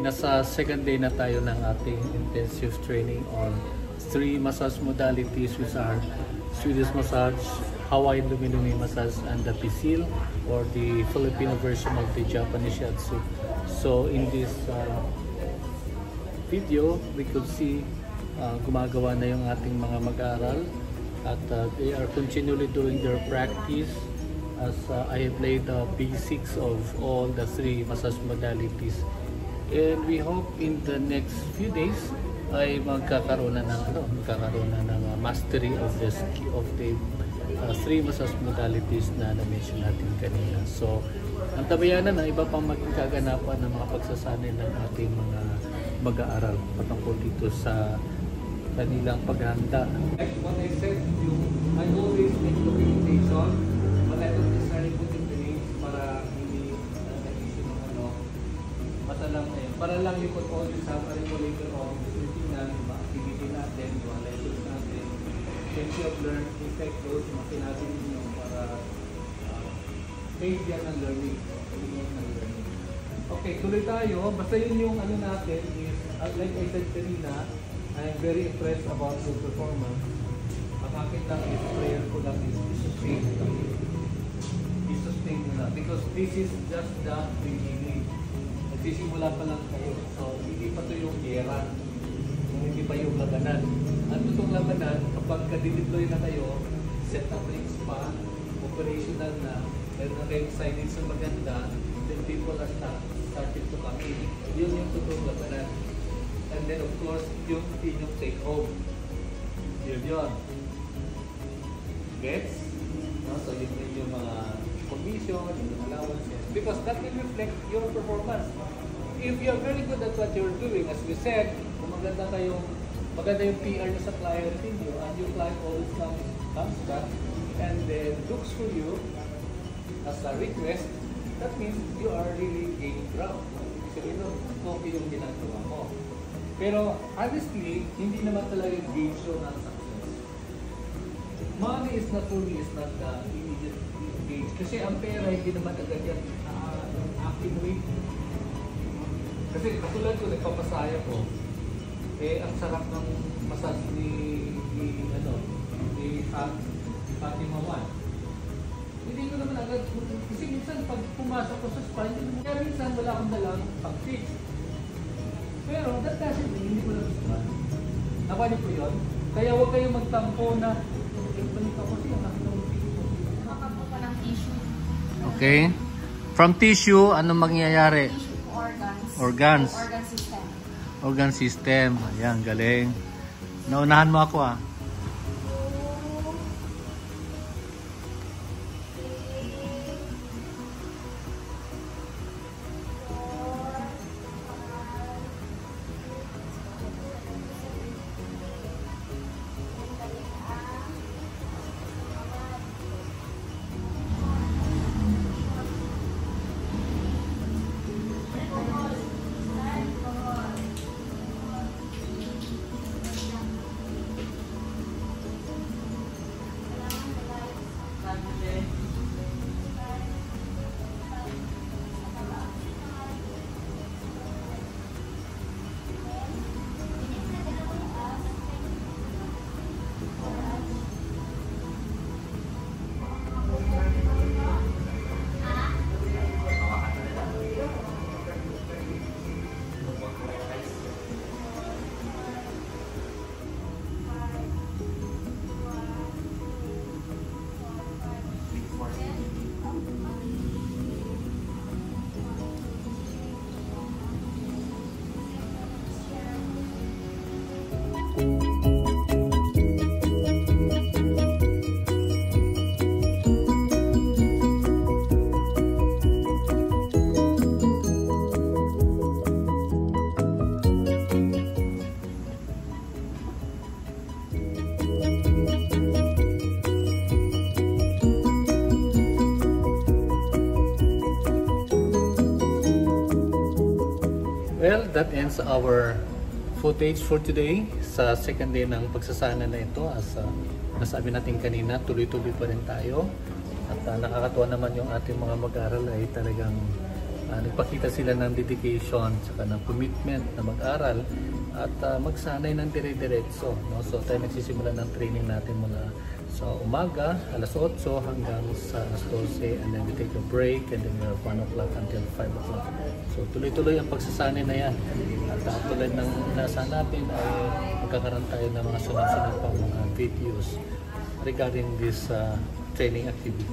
nasa second day na tayo ng ating intensive training on 3 massage modalities, which are Swedish massage, Hawaiian Lumi-Lumi massage, and the Pisil, or the Filipino version of the Japanese Shiatsu. So in this video, we could see gumagawa na yung ating mga mag-aaral at they are continually doing their practice as I have laid the basics of all the 3 massage modalities. And we hope in the next few days ay magkakaroon na ng mastery of the 3 massage modalities na na-mention natin kanina. So, ang tabayanan na iba pang maging kaganapan ng mga pagsasanay ng ating mga mag-aaral patungkol dito sa kanilang paghahanda. Like what I said, I always make documentation, but I don't necessarily put in the names para hindi nag-issue ng basta lang para lang you could always have a regulator of the tingnan, yung mga activity natin, yung mga lessons natin, things you have learned, effect those, mga sinabi ninyo para base yan ng learning. Okay, tuloy tayo. Basta yun yung ano natin is, like I said kanina, I'm very impressed about your performance. Ang akin lang is, prayer ko lang is sustain nyo lang. Because this is just the beginning. Nagsisimula pa lang kayo. So, hindi pa ito yung gera. Hindi pa yung labanan. Ang itong labanan, kapag kadideploy na kayo, set up rings pa, operational na, meron na kayong signage na maganda, then people are starting to come in. Yun yung totoong labanan. And then of course, yung inyong take home. Yun. Gets? No? So yun yung mga commission, yung allowances. Because that will reflect your performance. If you're very good at what you're doing, as we said, kung maganda yung PR nyo sa client ninyo, and your client always comes back and then looks for you as a request, that means you are really gaining ground. So yun okay yung ginagawa mo. Pero honestly, hindi naman talaga gauge yun ang success. Money is not for me, is not the immediate gauge. Kasi ang pera hindi naman agad yan accumulate. Kasi katulad ko, nagpapasaya ko, ang sarap ng massage ni Fatima Wan. Hindi ko naman agad, kasi minsan pag pumasok ko sa spa, kaya minsan wala akong dalang pag-fix. Pero that doesn't mean hindi ko lang gusto. Nakuha niyo po yun? Kaya huwag kayong magtampo na balik ako siya. Makapo pa ng tissue. Okay. From tissue, anong mangyayari? Tissue, Organs. Organ system. Organ system. Ayan, galing. Naunahan mo ako ah. Well, that ends our footage for today sa second day ng pagsasana na ito. As nasabi natin kanina, tuloy-tuloy pa rin tayo. At nakakatuwa naman yung ating mga mag-aaral ay talagang nagpakita sila ng dedication saka ng commitment na mag-aral at magsanay ng dire-diretso, no? So tayo nagsisimula ng training natin mula sa umaga, alas 8 hanggang sa alas 12, and then we take a break, and then we have 1 o'clock until 5 o'clock. So tuloy-tuloy ang pagsasanay na yan. At tulad ng nasa natin ay magkakaroon tayo ng mga sunod-sunod pang mga videos regarding this training activity.